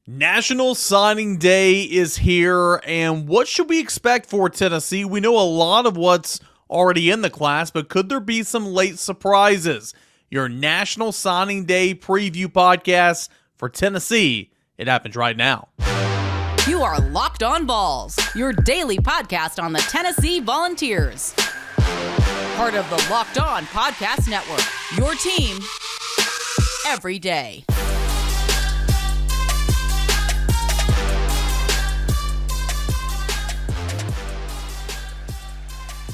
National Signing Day is here, and what should we expect for Tennessee? We know a lot of what's already in the class, but could there be some late surprises? Your National Signing Day preview podcast for Tennessee. It happens right now. You are Locked On Vols, your daily podcast on the Tennessee Volunteers. Part of the Locked On Podcast Network, your team every day.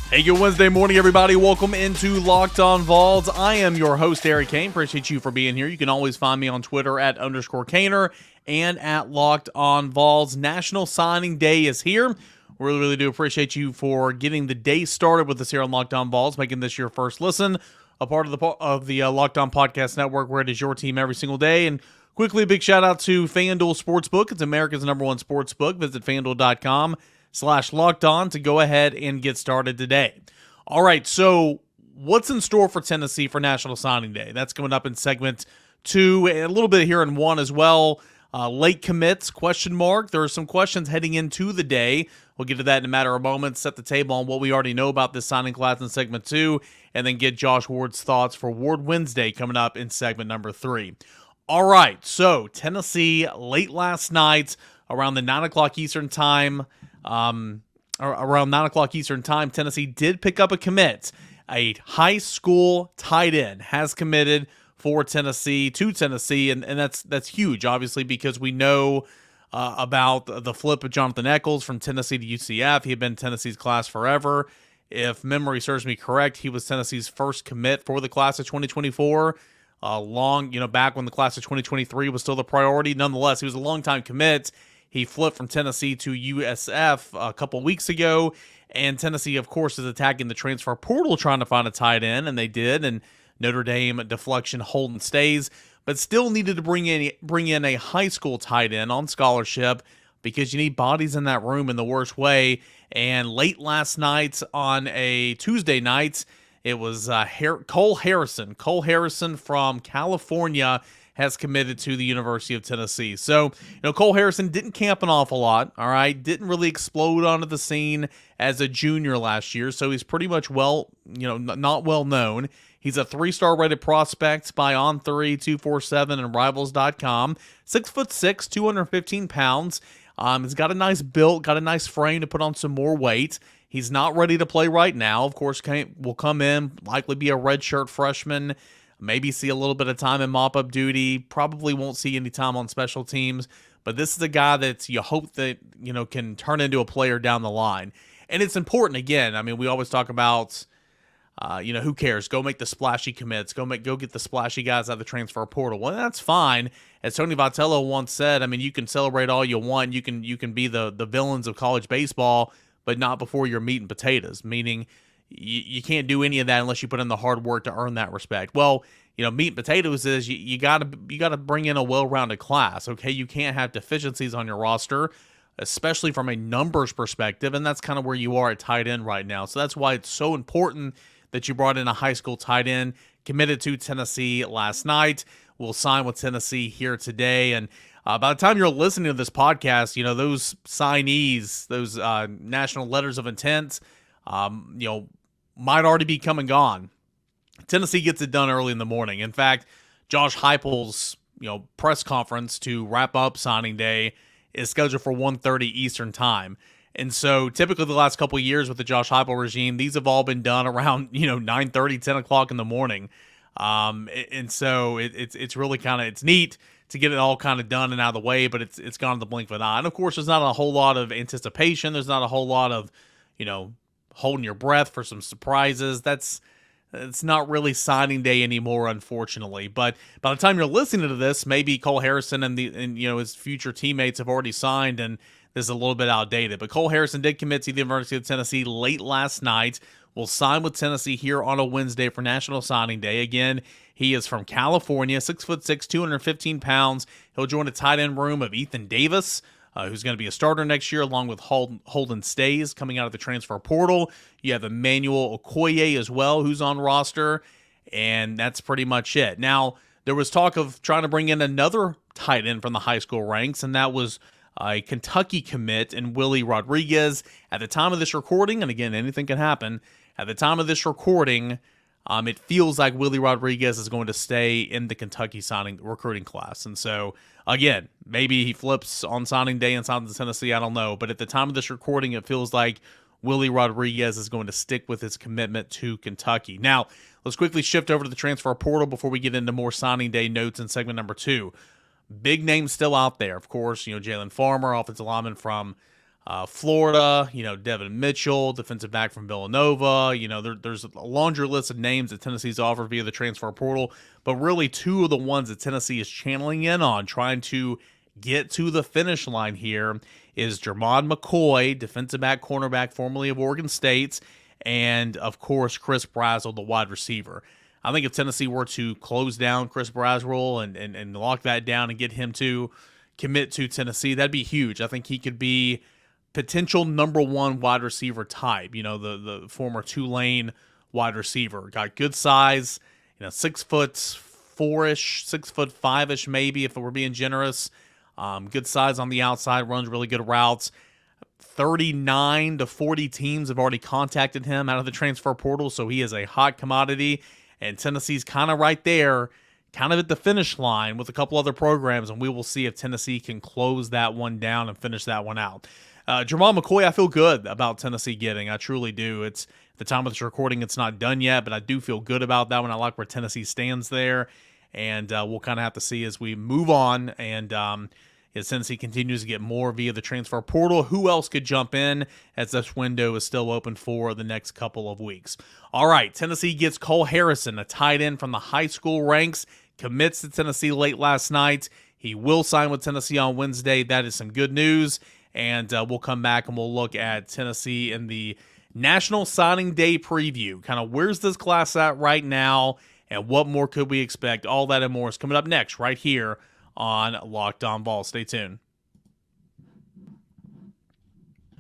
Hey, good Wednesday morning, everybody. Welcome into Locked On Vols. I am your host, Eric Kane. Appreciate you for being here. You can always find me on Twitter at _Kaner and at Locked On Vols. National Signing Day is here. Really do appreciate you for getting the day started with us here on Locked On Vols, making this your first listen, a part of the Locked On Podcast Network, where it is your team every single day. And quickly, a big shout out to FanDuel Sportsbook. It's America's #1 sportsbook. Visit FanDuel.com/LockedOn to go ahead and get started today. All right, so what's in store for Tennessee for National Signing Day? That's coming up in segment 2 and a little bit here in 1 as well. Late commits, question mark. There are some questions heading into the day. We'll get to that in a matter of moments, set the table on what we already know about this signing class in segment 2, and then get Josh Ward's thoughts for Ward Wednesday coming up in segment number 3. All right, so Tennessee late last night around the 9 o'clock Eastern time, Tennessee did pick up a commit. A high school tight end has committed to Tennessee, and that's huge, obviously, because we know about the flip of Jonathan Eccles from Tennessee to UCF. He had been Tennessee's class forever. If memory serves me correct, he was Tennessee's first commit for the class of 2024. Back when the class of 2023 was still the priority. Nonetheless, he was a long-time commit. He flipped from Tennessee to USF a couple weeks ago, and Tennessee, of course, is attacking the transfer portal trying to find a tight end, and they did, and Notre Dame deflection, Holden Stays, but still needed to bring in a high school tight end on scholarship because you need bodies in that room in the worst way. And late last night on a Tuesday night, it was Cole Harrison. Cole Harrison from California has committed to the University of Tennessee. So, Cole Harrison didn't camp an awful lot, all right? Didn't really explode onto the scene as a junior last year, so he's pretty much not well known. He's a 3-star rated prospect by On3, 247, and Rivals.com. 6'6", 215 pounds. He's got a nice build, got a nice frame to put on some more weight. He's not ready to play right now. Of course, will come in, likely be a redshirt freshman, maybe see a little bit of time in mop-up duty, probably won't see any time on special teams, but this is a guy that you hope that, can turn into a player down the line. And it's important, again, we always talk about, who cares? Go make the splashy commits. Go get the splashy guys out of the transfer portal. Well, that's fine. As Tony Vitello once said, you can celebrate all you want. You can be the villains of college baseball, but not before your meat and potatoes, meaning you can't do any of that unless you put in the hard work to earn that respect. Well, meat and potatoes is you gotta bring in a well-rounded class, okay? You can't have deficiencies on your roster, especially from a numbers perspective, and that's kind of where you are at tight end right now. So that's why it's so important that you brought in a high school tight end, committed to Tennessee last night, will sign with Tennessee here today, and by the time you're listening to this podcast, those signees, those national letters of intent, might already be come and gone. Tennessee gets it done early in the morning. In fact, Josh Heupel's press conference to wrap up signing day is scheduled for 1:30 Eastern time. And so typically the last couple of years with the Josh Heupel regime, these have all been done around 9:30, 10 o'clock in the morning. And so it's really it's neat to get it all kind of done and out of the way, but it's gone in the blink of an eye. And of course, there's not a whole lot of anticipation. There's not a whole lot of holding your breath for some surprises. It's not really signing day anymore, unfortunately. But by the time you're listening to this, maybe Cole Harrison and his future teammates have already signed, and this is a little bit outdated. But Cole Harrison did commit to the University of Tennessee late last night. Will sign with Tennessee here on a Wednesday for National Signing Day. Again, he is from California, 6'6", 215 pounds. He'll join a tight end room of Ethan Davis, who's going to be a starter next year, along with Holden Stays coming out of the transfer portal. You have Emmanuel Okoye as well, who's on roster, and that's pretty much it. Now, there was talk of trying to bring in another tight end from the high school ranks, and that was a Kentucky commit in Willie Rodriguez. At the time of this recording, and again, anything can happen, at the time of this recording, it feels like Willie Rodriguez is going to stay in the Kentucky recruiting class. And so, again, maybe he flips on signing day and signs to Tennessee, I don't know. But at the time of this recording, it feels like Willie Rodriguez is going to stick with his commitment to Kentucky. Now, let's quickly shift over to the transfer portal before we get into more signing day notes in segment number 2. Big names still out there, of course. Jalen Farmer, offensive lineman from Florida. Devin Mitchell, defensive back from Villanova. There's a laundry list of names that Tennessee's offered via the transfer portal. But really, two of the ones that Tennessee is channeling in on, trying to get to the finish line here, is Jermon McCoy, defensive back, cornerback, formerly of Oregon State, and, of course, Chris Brazzell, the wide receiver. I think if Tennessee were to close down Chris Brazzell and lock that down and get him to commit to Tennessee, that'd be huge. I think he could be potential number 1 wide receiver type, the former Tulane wide receiver. Got good size, 6'4"-ish, 6'5"-ish maybe if we're being generous. Good size on the outside, runs really good routes. 39 to 40 teams have already contacted him out of the transfer portal, so he is a hot commodity. And Tennessee's kind of right there, kind of at the finish line with a couple other programs, and we will see if Tennessee can close that one down and finish that one out. Jermon McCoy, I feel good about Tennessee getting. I truly do. It's at the time of this recording, it's not done yet, but I do feel good about that one. I like where Tennessee stands there, and we'll kind of have to see as we move on and as Tennessee continues to get more via the transfer portal. Who else could jump in as this window is still open for the next couple of weeks? All right, Tennessee gets Cole Harrison, a tight end from the high school ranks, commits to Tennessee late last night. He will sign with Tennessee on Wednesday. That is some good news. And we'll come back and we'll look at Tennessee in the National Signing Day preview. Kind of where's this class at right now, and what more could we expect? All that and more is coming up next right here on Locked On Vols. Stay tuned.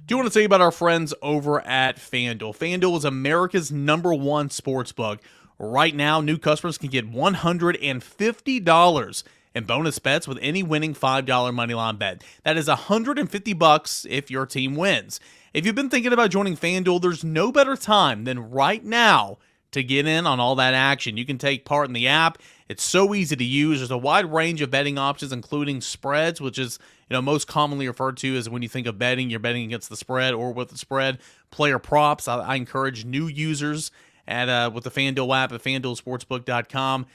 Do want to tell you about our friends over at FanDuel. FanDuel is America's #1 sportsbook. Right now, new customers can get $150 in bonus bets with any winning $5 moneyline bet. That is $150 if your team wins. If you've been thinking about joining FanDuel, there's no better time than right now to get in on all that action. You can take part in the app. It's so easy to use. There's a wide range of betting options, including spreads, which is most commonly referred to as when you think of betting, you're betting against the spread or with the spread. Player props. I encourage new users with the FanDuel app at FanDuelSportsbook.com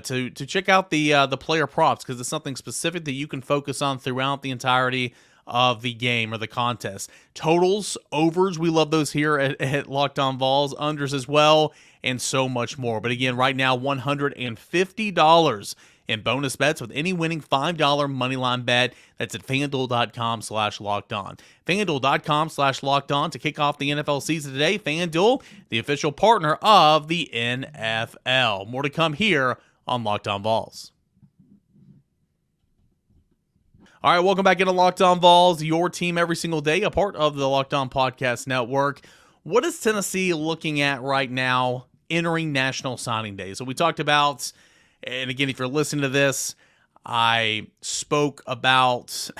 to check out the player props, because it's something specific that you can focus on throughout the entirety of the game or the contest. Totals, overs, we love those here at Locked On Vols, unders as well, and so much more. But again, right now, $150 in bonus bets with any winning $5 moneyline bet. That's at FanDuel.com/lockedon. FanDuel.com/lockedon to kick off the NFL season today. FanDuel, the official partner of the NFL. More to come here on Locked On Vols. All right, welcome back into Locked On Vols, your team every single day, a part of the Locked On Podcast Network. What is Tennessee looking at right now entering National Signing Day? So we talked about, and again, if you're listening to this, I spoke about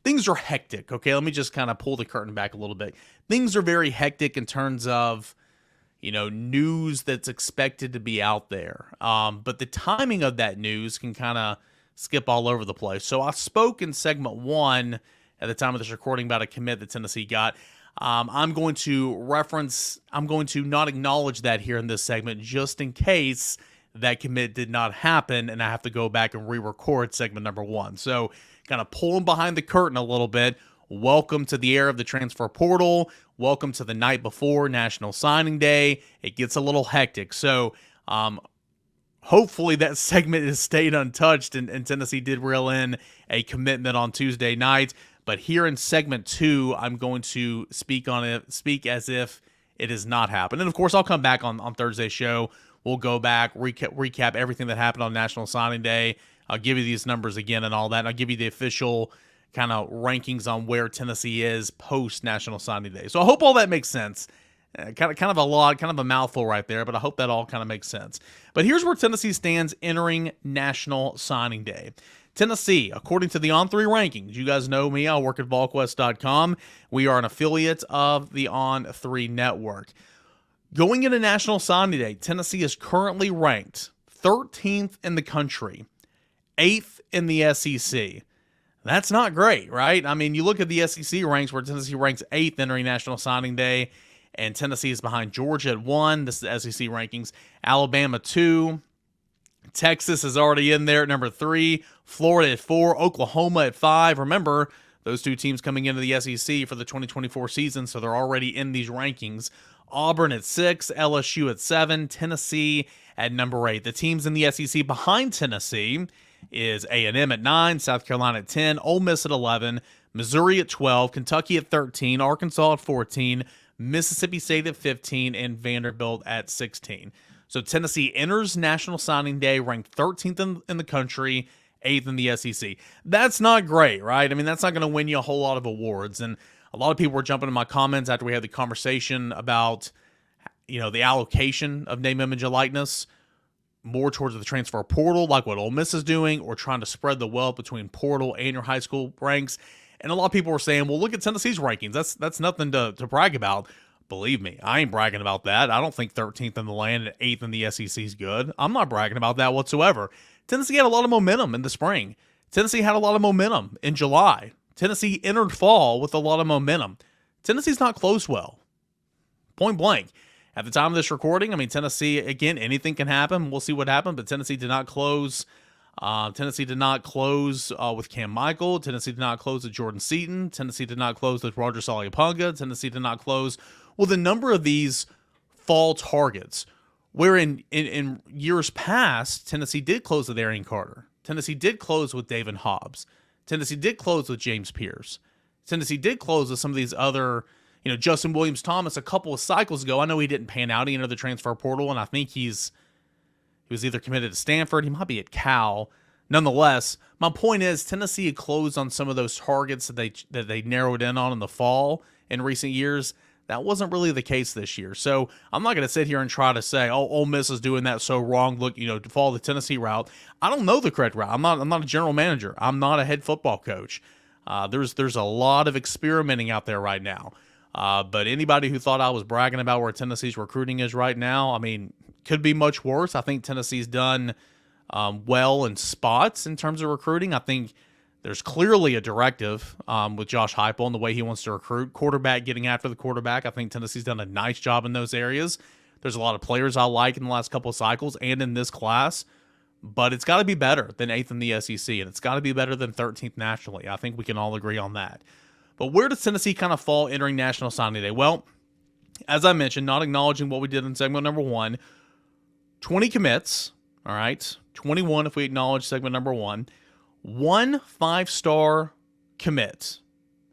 things are hectic, okay? Let me just kind of pull the curtain back a little bit. Things are very hectic in terms of, news that's expected to be out there. But the timing of that news can kind of skip all over the place. So I spoke in segment 1 at the time of this recording about a commit that Tennessee got. I'm going to not acknowledge that here in this segment just in case that commit did not happen and I have to go back and re-record segment number 1. So kind of pulling behind the curtain a little bit. Welcome to the era of the transfer portal. Welcome to the night before National Signing Day. It gets a little hectic. So hopefully that segment has stayed untouched and Tennessee did reel in a commitment on Tuesday night. But here in segment 2, I'm going to speak as if it has not happened. And of course, I'll come back on Thursday's show. We'll go back, recap everything that happened on National Signing Day. I'll give you these numbers again and all that. And I'll give you the official kind of rankings on where Tennessee is post National Signing Day. So I hope all that makes sense. Kind of a lot, kind of a mouthful right there, but I hope that all kind of makes sense. But here's where Tennessee stands entering National Signing Day. Tennessee, according to the On3 rankings, you guys know me, I work at VolQuest.com. We are an affiliate of the On3 network. Going into National Signing Day, Tennessee is currently ranked 13th in the country, 8th in the SEC. That's not great, right? I mean, you look at the SEC ranks where Tennessee ranks 8th entering National Signing Day, and Tennessee is behind Georgia at 1. This is the SEC rankings. Alabama 2. Texas is already in there at number 3. Florida at 4. Oklahoma at 5. Remember, those two teams coming into the SEC for the 2024 season, so they're already in these rankings. Auburn at 6. LSU at 7. Tennessee at number 8. The teams in the SEC behind Tennessee is A&M at 9. South Carolina at 10. Ole Miss at 11. Missouri at 12. Kentucky at 13. Arkansas at 14. Mississippi State at 15, and Vanderbilt at 16. So Tennessee enters National Signing Day ranked 13th in the country, 8th in the SEC. That's not great, right? I mean, that's not going to win you a whole lot of awards. And a lot of people were jumping in my comments after we had the conversation about, the allocation of name, image, and likeness more towards the transfer portal, like what Ole Miss is doing, or trying to spread the wealth between portal and your high school ranks. And a lot of people were saying, well, look at Tennessee's rankings. That's nothing to brag about. Believe me, I ain't bragging about that. I don't think 13th in the land and 8th in the SEC is good. I'm not bragging about that whatsoever. Tennessee had a lot of momentum in the spring. Tennessee had a lot of momentum in July. Tennessee entered fall with a lot of momentum. Tennessee's not closed well. Point blank. At the time of this recording, I mean, Tennessee, again, anything can happen. We'll see what happens, but Tennessee did not close. Tennessee did not close with Cam Michael. Tennessee did not close with Jordan Seaton. Tennessee did not close with Roger Saliapunga. Tennessee did not close with a number of these fall targets, where in years past, Tennessee did close with Arian Carter. Tennessee did close with David Hobbs. Tennessee did close with James Pierce. Tennessee did close with some of these other, Justin Williams-Thomas a couple of cycles ago. I know he didn't pan out. He entered the transfer portal, and I think he was either committed to Stanford. He might be at Cal. Nonetheless, my point is Tennessee had closed on some of those targets that they narrowed in on in the fall in recent years. That wasn't really the case this year. So I'm not going to sit here and try to say, oh, Ole Miss is doing that so wrong. Look, to follow the Tennessee route. I don't know the correct route. I'm not a general manager. I'm not a head football coach. There's a lot of experimenting out there right now. But anybody who thought I was bragging about where Tennessee's recruiting is right now, I mean, could be much worse. I think Tennessee's done well in spots in terms of recruiting. I think there's clearly a directive with Josh Heupel and the way he wants to recruit. Quarterback, getting after the quarterback. I think Tennessee's done a nice job in those areas. There's a lot of players I like in the last couple of cycles and in this class, but it's got to be better than 8th in the SEC, and it's got to be better than 13th nationally. I think we can all agree on that. But where does Tennessee kind of fall entering National Signing Day? Well, as I mentioned, not acknowledging what we did in segment number 1, 20 commits, all right, 21 if we acknowledge segment number 1, 1 5-star commit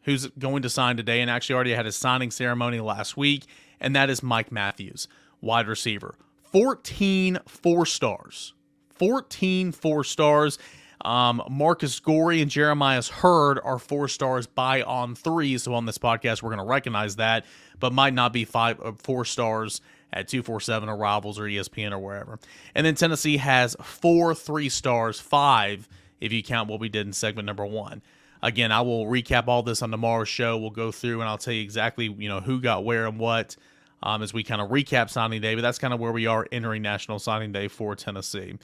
who's going to sign today and actually already had his signing ceremony last week, and that is Mike Matthews, wide receiver. 14 4-stars. 14 4-stars. Marcus Gorey and Jeremiah's Hurd are 4-stars by On3, so on this podcast we're going to recognize that, but might not be 4 stars at 247 or Rivals or ESPN or wherever. And then Tennessee has 4 3-stars, 5 if you count what we did in segment number 1. Again, I will recap all this on tomorrow's show. We'll go through and I'll tell you exactly who got where and what as we kind of recap signing day, but that's kind of where we are entering National Signing Day for Tennessee.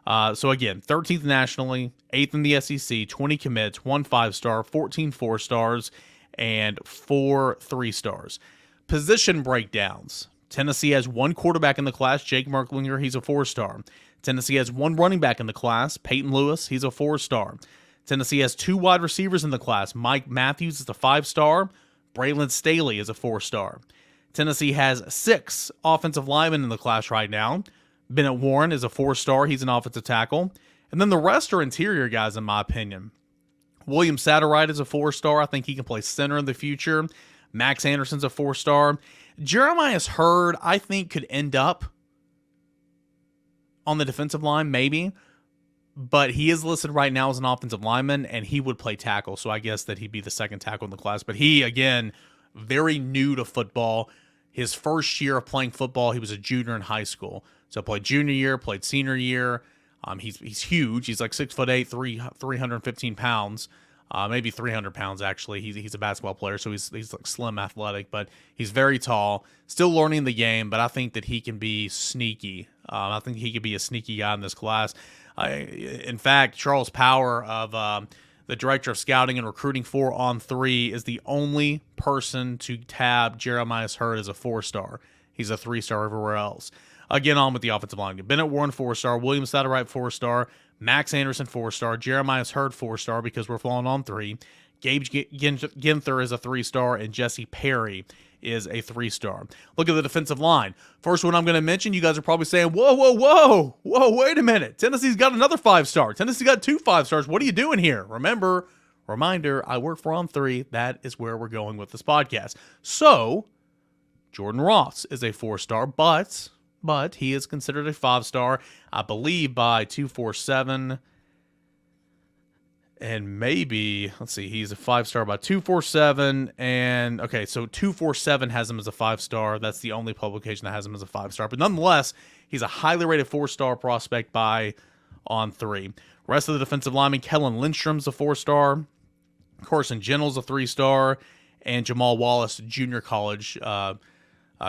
So again, 13th nationally, 8th in the SEC, 20 commits, 1 5-star, 14 4-stars, and 4 3-stars. Position breakdowns. Tennessee has 1 quarterback in the class, Jake Merklinger, he's a 4-star. Tennessee has 1 running back in the class, Peyton Lewis, he's a 4-star. Tennessee has 2 wide receivers in the class, Mike Matthews is a 5-star, Braylon Staley is a 4-star. Tennessee has 6 offensive linemen in the class right now. Bennett Warren is a 4-star. He's an offensive tackle. And then the rest are interior guys, in my opinion. William Satterwright is a 4-star. I think he can play center in the future. Max Anderson's a 4-star. Jeremiah's Hurd, I think, could end up on the defensive line, maybe. But he is listed right now as an offensive lineman, and he would play tackle. So I guess that he'd be the second tackle in the class. But he, again, very new to football. his first year of playing football, he was a junior in high school. So played junior year, played senior year. He's huge. He's like 6'8", 315 pounds, maybe 300 pounds actually. He's a basketball player, so he's like slim, athletic, but he's very tall. Still learning the game, but I think that he can be sneaky. I think he could be a sneaky guy in this class. In fact, Charles Power of the director of scouting and recruiting for On3 is the only person to tab Jeremiah Hurd as a 4-star. He's a 3-star everywhere else. Again, on with the offensive line. Bennett Warren, 4-star. William Satterwright, 4-star. Max Anderson, 4-star. Jeremiah Hurd, 4-star, because we're falling on 3. Gabe Ginther is a 3-star, and Jesse Perry is a 3-star. Look at the defensive line. First one I'm going to mention, you guys are probably saying, whoa, wait a minute. Tennessee's got another 5-star. Tennessee got 2 5-stars. What are you doing here? Reminder, I work for On3. That is where we're going with this podcast. So, Jordan Ross is a 4-star, but he is considered a 5-star, I believe, by 247. And maybe, let's see, he's a 5-star by 247. And, okay, so 247 has him as a 5-star. That's the only publication that has him as a 5-star. But nonetheless, he's a highly rated 4-star prospect by On3. Rest of the defensive linemen, Kellen Lindstrom's a 4-star. Carson Gentle's a 3-star. And Jamal Wallace, junior college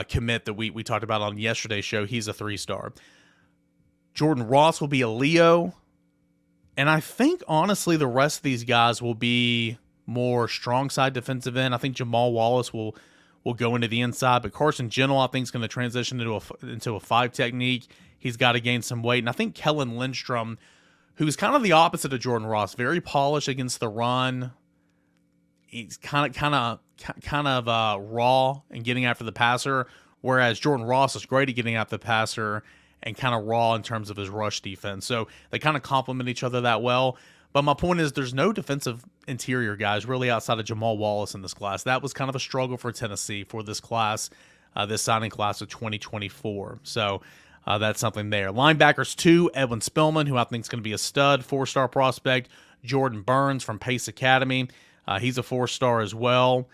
commit that we talked about on yesterday's show, he's a 3-star. Jordan Ross will be a Leo. And I think, honestly, the rest of these guys will be more strong side defensive end. I think Jamal Wallace will go into the inside, but Carson Gentle, I think, is going to transition into a 5 technique. He's got to gain some weight. And I think Kellen Lindstrom, who's kind of the opposite of Jordan Ross, very polished against the run. He's kind of raw and getting after the passer, whereas Jordan Ross is great at getting after the passer and kind of raw in terms of his rush defense. So they kind of complement each other that well. But my point is there's no defensive interior guys really outside of Jamal Wallace in this class. That was kind of a struggle for Tennessee for this class, this signing class of 2024. So that's something there. Linebackers 2, Edwin Spillman, who I think is going to be a stud, 4-star prospect. Jordan Burns from Pace Academy. He's a 4-star as well.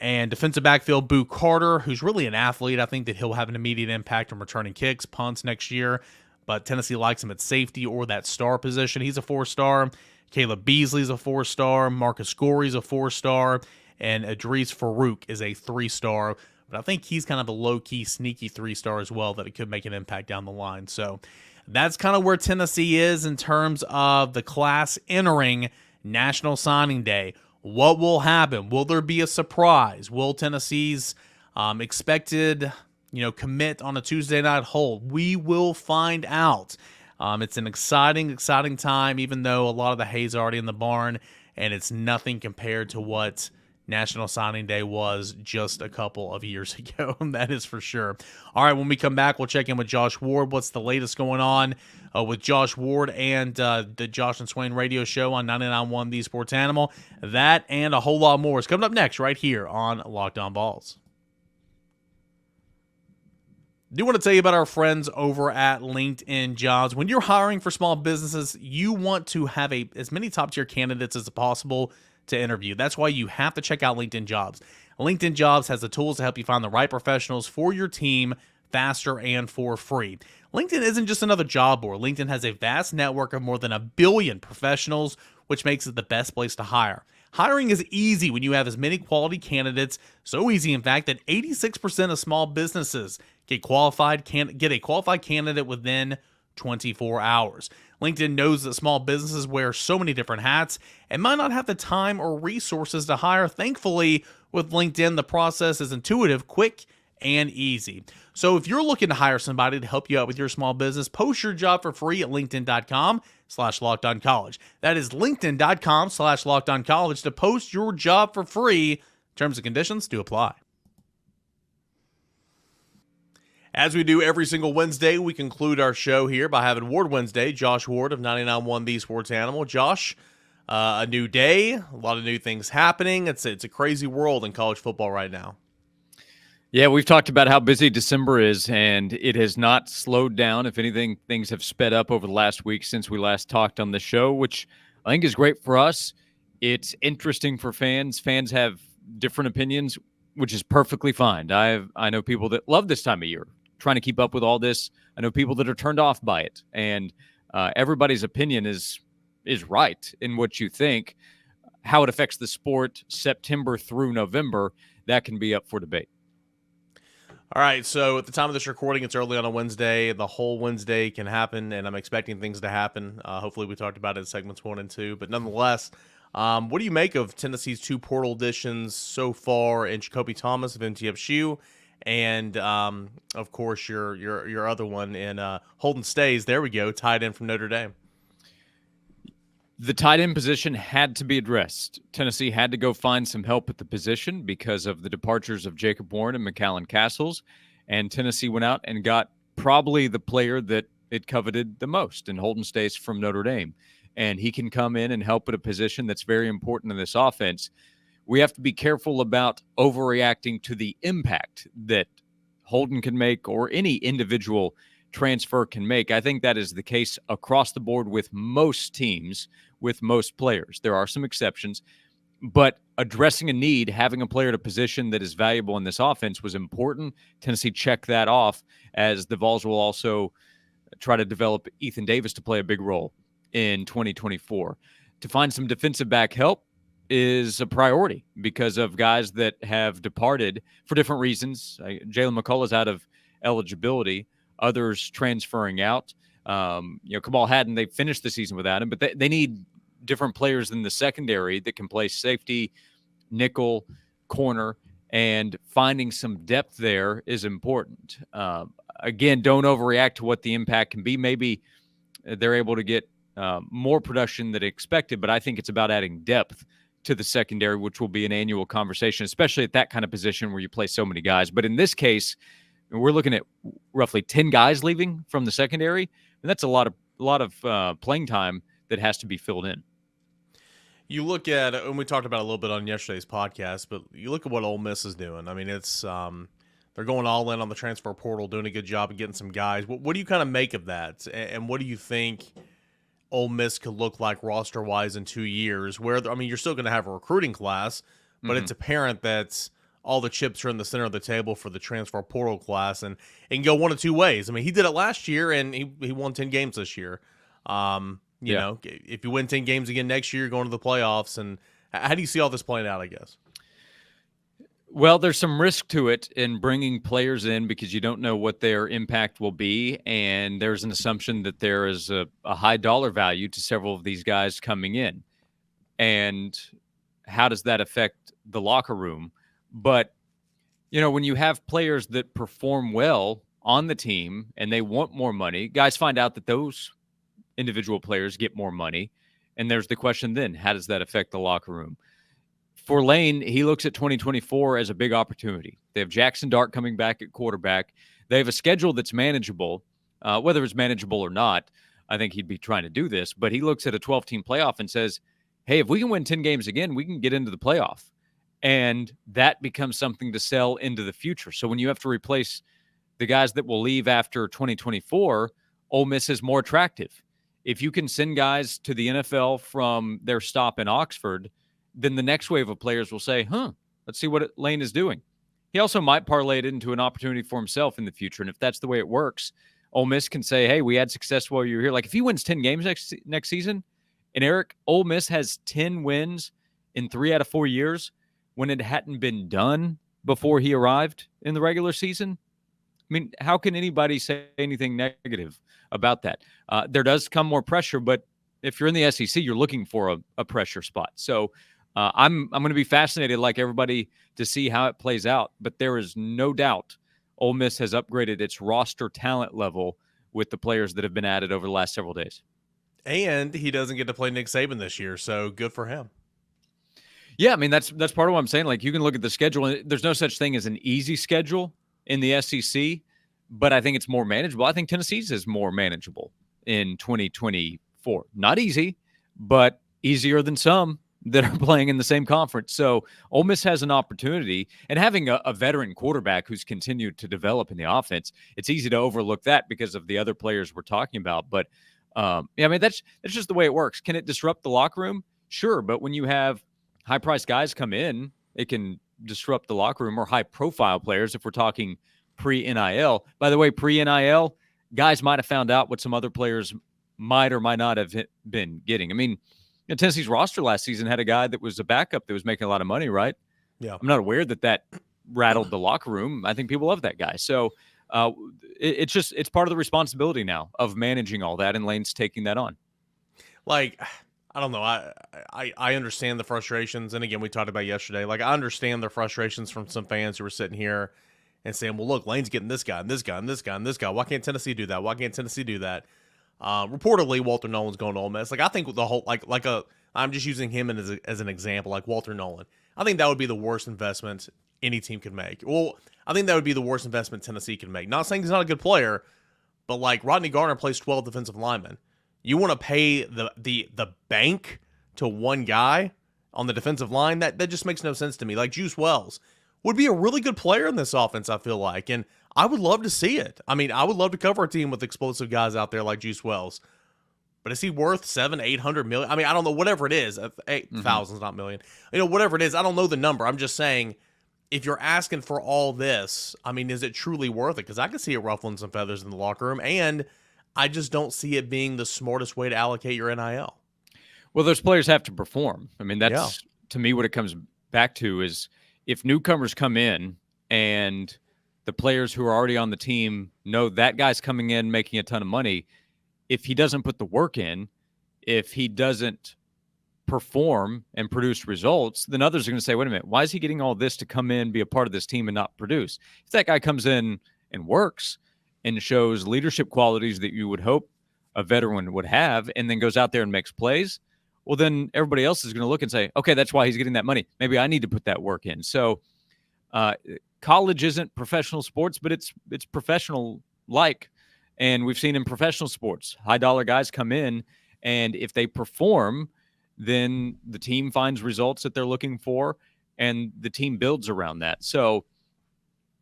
And defensive backfield, Boo Carter, who's really an athlete. I think that he'll have an immediate impact on returning kicks, punts next year. But Tennessee likes him at safety or that star position. He's a 4-star. Caleb Beasley's a 4-star. Marcus Gorey's a 4-star. And Idris Farouk is a 3-star. But I think he's kind of a low-key, sneaky 3-star as well, that it could make an impact down the line. So that's kind of where Tennessee is in terms of the class entering National Signing Day. What will happen? Will there be a surprise? Will Tennessee's expected, commit on a Tuesday night hold? We will find out. It's an exciting time, even though a lot of the hay's already in the barn, and it's nothing compared to what National Signing Day was just a couple of years ago. That is for sure. All right, when we come back, we'll check in with Josh Ward. What's the latest going on with Josh Ward and the Josh and Swain radio show on 99.1 The Sports Animal? That and a whole lot more is coming up next right here on Locked On Vols. Do want to tell you about our friends over at LinkedIn Jobs. When you're hiring for small businesses, you want to have as many top-tier candidates as possible to interview. That's why you have to check out LinkedIn Jobs. LinkedIn Jobs has the tools to help you find the right professionals for your team faster and for free. LinkedIn isn't just another job board. LinkedIn has a vast network of more than 1 billion professionals, which makes it the best place to hire. Hiring is easy when you have as many quality candidates. So easy, in fact, that 86% of small businesses get a qualified candidate within 24 hours. LinkedIn knows that small businesses wear so many different hats and might not have the time or resources to hire. Thankfully, with LinkedIn, the process is intuitive, quick, and easy. So if you're looking to hire somebody to help you out with your small business, post your job for free at linkedin.com/lockedoncollege. That is linkedin.com/lockedoncollege to post your job for free. Terms and conditions do apply. As we do every single Wednesday, we conclude our show here by having Ward Wednesday. Josh Ward of 99.1 The Sports Animal. Josh, a new day, a lot of new things happening. It's a crazy world in college football right now. Yeah, we've talked about how busy December is, and it has not slowed down. If anything, things have sped up over the last week since we last talked on the show, which I think is great for us. It's interesting for fans. Fans have different opinions. which is perfectly fine. I know people that love this time of year, trying to keep up with all this. I know people that are turned off by it, and everybody's opinion is right in what you think. How it affects the sport September through November, that can be up for debate. All right, so at the time of this recording, it's early on a Wednesday. The whole Wednesday can happen, and I'm expecting things to happen. Hopefully, we talked about it in segments 1 and 2. But nonetheless, what do you make of Tennessee's 2 portal additions so far in Jacoby Thomas of MTFSU, and of course your other one in Holden Stays? There we go, tied in from Notre Dame. The tight end position had to be addressed. Tennessee had to go find some help at the position because of the departures of Jacob Warren and McAllen Castles. And Tennessee went out and got probably the player that it coveted the most in Holden Stays from Notre Dame. And he can come in and help at a position that's very important in this offense. We have to be careful about overreacting to the impact that Holden can make or any individual transfer can make. I think that is the case across the board with most teams, with most players. There are some exceptions, but addressing a need, having a player at a position that is valuable in this offense was important. Tennessee checked that off, as the Vols will also try to develop Ethan Davis to play a big role in 2024. To find some defensive back help is a priority because of guys that have departed for different reasons. Jalen McCullough's out of eligibility, others transferring out. Kamal Haddon, they finished the season without him, but they need different players in the secondary that can play safety, nickel, corner, and finding some depth there is important. Again, don't overreact to what the impact can be. Maybe they're able to get more production than expected, but I think it's about adding depth to the secondary, which will be an annual conversation, especially at that kind of position where you play so many guys. But in this case, we're looking at roughly 10 guys leaving from the secondary, and that's a lot of playing time that has to be filled in. You look at, and we talked about it a little bit on yesterday's podcast, but you look at what Ole Miss is doing. I mean, it's they're going all in on the transfer portal, doing a good job of getting some guys. What do you kind of make of that, and what do you think Ole Miss could look like roster-wise in 2 years? Where you're still going to have a recruiting class, but it's apparent that all the chips are in the center of the table for the transfer portal class, and it can go one of two ways. I mean, he did it last year, and he won 10 games this year. You know, if you win 10 games again next year, you're going to the playoffs. And how do you see all this playing out, I guess? Well, there's some risk to it in bringing players in because you don't know what their impact will be, and there's an assumption that there is a high dollar value to several of these guys coming in. And how does that affect the locker room? But, when you have players that perform well on the team and they want more money, guys find out that those individual players get more money. And there's the question then, how does that affect the locker room? For Lane, he looks at 2024 as a big opportunity. They have Jackson Dart coming back at quarterback. They have a schedule that's manageable. Whether it's manageable or not, I think he'd be trying to do this. But he looks at a 12-team playoff and says, hey, if we can win 10 games again, we can get into the playoff. And that becomes something to sell into the future. So when you have to replace the guys that will leave after 2024, Ole Miss is more attractive. If you can send guys to the NFL from their stop in Oxford, then the next wave of players will say, let's see what Lane is doing. He also might parlay it into an opportunity for himself in the future. And if that's the way it works, Ole Miss can say, hey, we had success while you were here. Like if he wins 10 games next season, and Eric, Ole Miss has 10 wins in 3 out of 4 years when it hadn't been done before he arrived in the regular season. I mean, how can anybody say anything negative about that? There does come more pressure, but if you're in the SEC, you're looking for a pressure spot. So I'm going to be fascinated, like everybody, to see how it plays out. But there is no doubt Ole Miss has upgraded its roster talent level with the players that have been added over the last several days. And he doesn't get to play Nick Saban this year, so good for him. Yeah, I mean, that's part of what I'm saying. Like, you can look at the schedule, and there's no such thing as an easy schedule in the SEC, but I think it's more manageable. I think Tennessee's is more manageable in 2024. Not easy, but easier than some that are playing in the same conference. So Ole Miss has an opportunity, and having a veteran quarterback who's continued to develop in the offense, it's easy to overlook that because of the other players we're talking about. But I mean, that's just the way it works. Can it disrupt the locker room? Sure, but when you have high-priced guys come in, it can disrupt the locker room, or high-profile players if we're talking pre-NIL. By the way, pre-NIL, guys might have found out what some other players might or might not have been getting. I mean, Tennessee's roster last season had a guy that was a backup that was making a lot of money, right? Yeah. I'm not aware that rattled the locker room. I think people love that guy. So it's part of the responsibility now of managing all that, and Lane's taking that on. Like, I don't know. I understand the frustrations. And again, we talked about yesterday. Like, I understand the frustrations from some fans who were sitting here and saying, well, look, Lane's getting this guy and this guy and this guy and this guy. Why can't Tennessee do that? Why can't Tennessee do that? Reportedly, Walter Nolan's going to Ole Miss. Like, I think the whole, I'm just using him as an example, like Walter Nolan. I think that would be the worst investment any team could make. Well, I think that would be the worst investment Tennessee could make. Not saying he's not a good player, but like Rodney Garner plays 12 defensive linemen. You want to pay the bank to one guy on the defensive line? That just makes no sense to me. Like Juice Wells would be a really good player in this offense, I feel like. And I would love to see it. I mean, I would love to cover a team with explosive guys out there like Juice Wells. But is he worth $700-800 million? I mean, I don't know. Whatever it is, 8,000 not million. You know, whatever it is, I don't know the number. I'm just saying, if you're asking for all this, I mean, is it truly worth it? Because I can see it ruffling some feathers in the locker room, and I just don't see it being the smartest way to allocate your NIL. Well, those players have to perform. I mean, that's to me what it comes back to is if newcomers come in and the players who are already on the team know that guy's coming in making a ton of money, if he doesn't put the work in, if he doesn't perform and produce results, then others are going to say, wait a minute, why is he getting all this to come in, be a part of this team and not produce? If that guy comes in and works and shows leadership qualities that you would hope a veteran would have, and then goes out there and makes plays, well, then everybody else is going to look and say, okay, that's why he's getting that money. Maybe I need to put that work in. So college isn't professional sports, but it's professional-like. And we've seen in professional sports, high-dollar guys come in, and if they perform, then the team finds results that they're looking for, and the team builds around that. So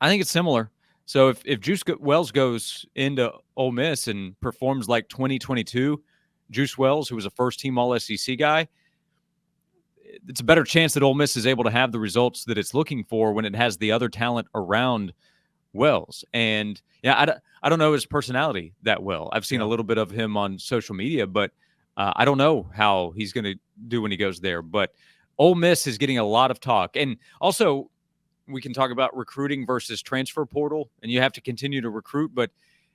I think it's similar. So if Juice Wells goes into Ole Miss and performs like 2022, Juice Wells, who was a first-team All-SEC guy, it's a better chance that Ole Miss is able to have the results that it's looking for when it has the other talent around Wells. And yeah, I don't know his personality that well. I've seen a little bit of him on social media, but I don't know how he's going to do when he goes there. But Ole Miss is getting a lot of talk. And also, we can talk about recruiting versus transfer portal, and you have to continue to recruit. But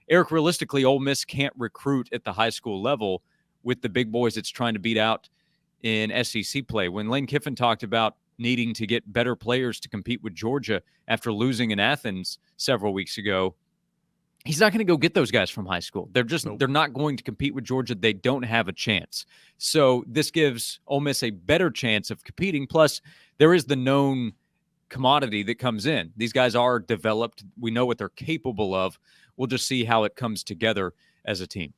Eric, realistically, Ole Miss can't recruit at the high school level with the big boys it's trying to beat out in SEC play. When Lane Kiffin talked about needing to get better players to compete with Georgia after losing in Athens several weeks ago, he's not going to go get those guys from high school. They're not going to compete with Georgia. They don't have a chance. So this gives Ole Miss a better chance of competing. Plus, there is the known commodity that comes in. These guys are developed. We know what they're capable of. We'll just see how it comes together as a team.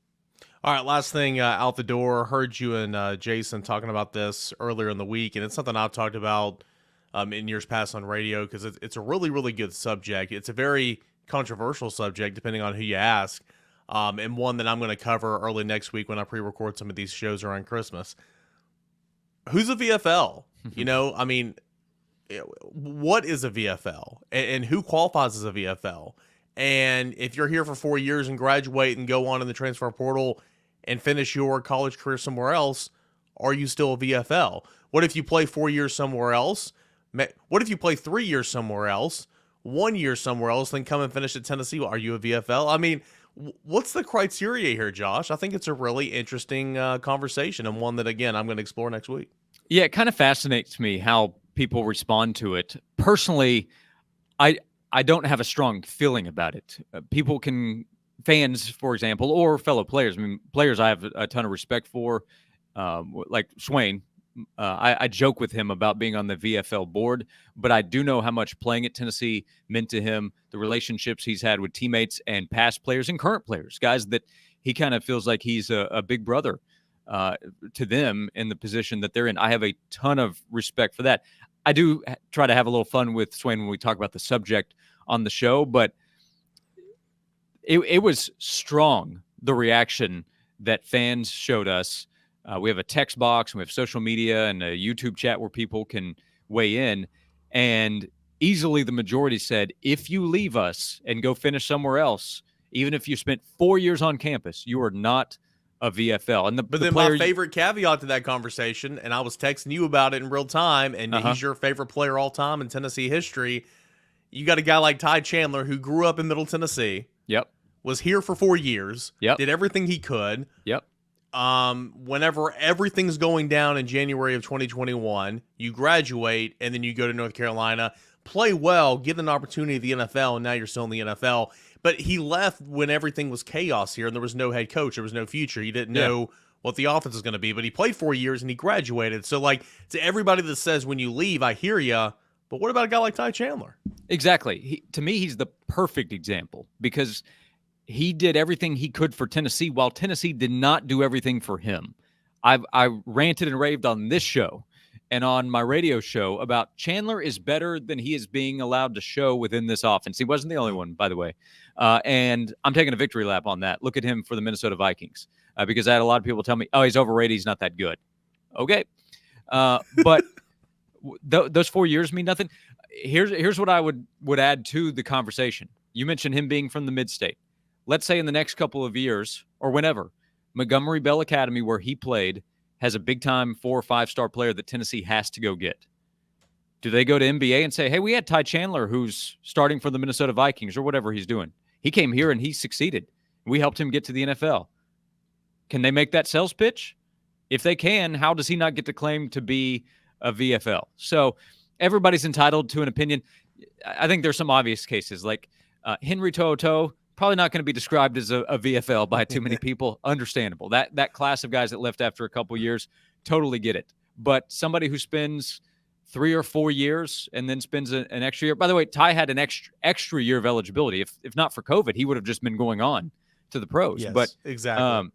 All right, last thing out the door. Heard you and Jason talking about this earlier in the week, and it's something I've talked about in years past on radio because it's a really, really good subject. It's a very controversial subject, depending on who you ask, and one that I'm going to cover early next week when I pre-record some of these shows around Christmas. Who's a VFL? You know, I mean, what is a VFL, and who qualifies as a VFL? And if you're here for 4 years and graduate and go on in the transfer portal and finish your college career somewhere else, are you still a VFL? What if you play 4 years somewhere else? What if you play 3 years somewhere else, 1 year somewhere else, then come and finish at Tennessee? Are you a VFL? I mean, what's the criteria here, Josh? I think it's a really interesting conversation, and one that, again, I'm going to explore next week. Yeah, it kind of fascinates me how people respond to it. Personally, I don't have a strong feeling about it. Fans, for example, or fellow players. I mean, players I have a ton of respect for, like Swain. I joke with him about being on the VFL board, but I do know how much playing at Tennessee meant to him, the relationships he's had with teammates and past players and current players, guys that he kind of feels like he's a big brother to them in the position that they're in. I have a ton of respect for that. I do try to have a little fun with Swain when we talk about the subject on the show, but it was strong, the reaction that fans showed us. We have a text box, and we have social media and a YouTube chat where people can weigh in. And easily the majority said, if you leave us and go finish somewhere else, even if you spent 4 years on campus, you are not a VFL. And but then my favorite caveat to that conversation, and I was texting you about it in real time, and he's your favorite player all time in Tennessee history. You got a guy like Ty Chandler who grew up in Middle Tennessee. Yep. Was here for 4 years. Yep. Did everything he could. Yep. Whenever everything's going down in January of 2021, you graduate and then you go to North Carolina, play well, get an opportunity at the NFL, and now you're still in the NFL. But he left when everything was chaos here and there was no head coach. There was no future. You didn't know what the offense was going to be. But he played 4 years and he graduated. So, like, to everybody that says when you leave, I hear you. But what about a guy like Ty Chandler? Exactly. To me, he's the perfect example because he did everything he could for Tennessee while Tennessee did not do everything for him. I ranted and raved on this show and on my radio show about Chandler is better than he is being allowed to show within this offense. He wasn't the only one, by the way. And I'm taking a victory lap on that. Look at him for the Minnesota Vikings because I had a lot of people tell me, oh, he's overrated. He's not that good. Okay. But those 4 years mean nothing. Here's what I would add to the conversation. You mentioned him being from the mid-state. Let's say in the next couple of years or whenever, Montgomery Bell Academy, where he played, has a big-time 4 or 5-star player that Tennessee has to go get. Do they go to NBA and say, hey, we had Ty Chandler who's starting for the Minnesota Vikings or whatever he's doing. He came here and he succeeded. We helped him get to the NFL. Can they make that sales pitch? If they can, how does he not get to claim to be a VFL? So everybody's entitled to an opinion. I think there's some obvious cases like Henry To'oTo'o, probably not going to be described as a VFL by too many people. Understandable. That class of guys that left after a couple years, totally get it. But somebody who spends 3 or 4 years and then spends an extra year. By the way, Ty had an extra year of eligibility. If not for COVID, he would have just been going on to the pros. Yes, but exactly.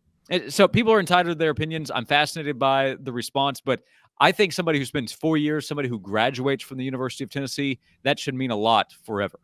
So people are entitled to their opinions. I'm fascinated by the response, but I think somebody who spends 4 years, somebody who graduates from the University of Tennessee, that should mean a lot forever.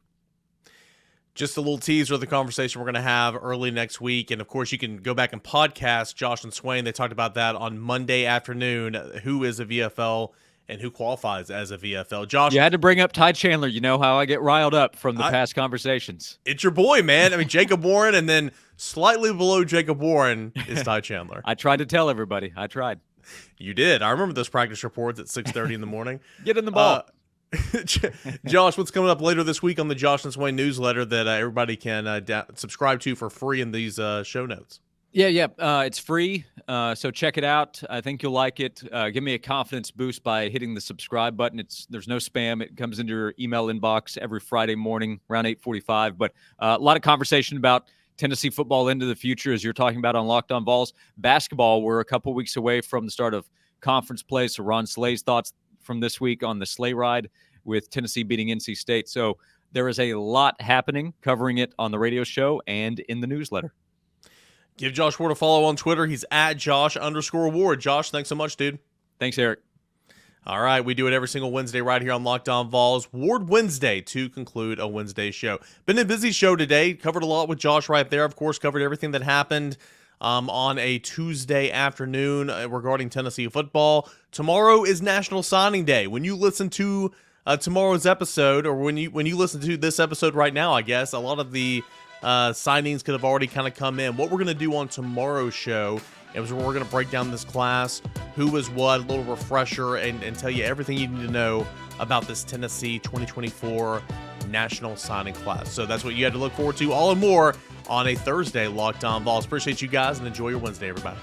Just a little teaser of the conversation we're going to have early next week. And, of course, you can go back and podcast Josh and Swain. They talked about that on Monday afternoon, who is a VFL and who qualifies as a VFL. Josh, you had to bring up Ty Chandler. You know how I get riled up from the past conversations. It's your boy, man. I mean, Jacob Warren, and then slightly below Jacob Warren is Ty Chandler. I tried to tell everybody. I tried. You did. I remember those practice reports at 6:30 in the morning. Get in the ball. Josh, what's coming up later this week on the Josh and Swain newsletter that everybody can subscribe to for free in these show notes? Yeah. It's free, so check it out. I think you'll like it. Give me a confidence boost by hitting the subscribe button. There's no spam. It comes into your email inbox every Friday morning around 8:45. But a lot of conversation about Tennessee football into the future, as you're talking about on Locked On Vols. Basketball, we're a couple weeks away from the start of conference play. So Ron Slay's thoughts from this week on the sleigh ride with Tennessee beating NC State. So there is a lot happening, covering it on the radio show and in the newsletter. Give Josh Ward a follow on Twitter. He's at Josh_Ward. Josh, thanks so much, dude. Thanks, Eric. All right, we do it every single Wednesday right here on Locked On Vols. Ward Wednesday to conclude a Wednesday show. Been a busy show today. Covered a lot with Josh right there. Of course, covered everything that happened on a Tuesday afternoon regarding Tennessee football. Tomorrow is National Signing Day. When you listen to tomorrow's episode, or when you listen to this episode right now, I guess, a lot of the signings could have already kind of come in. What we're going to do on tomorrow's show is we're going to break down this class, who was what, a little refresher, and tell you everything you need to know about this Tennessee 2024 national signing class. So that's what you had to look forward to, all and more on a Thursday Locked On Vols. Appreciate you guys, and enjoy your Wednesday, everybody.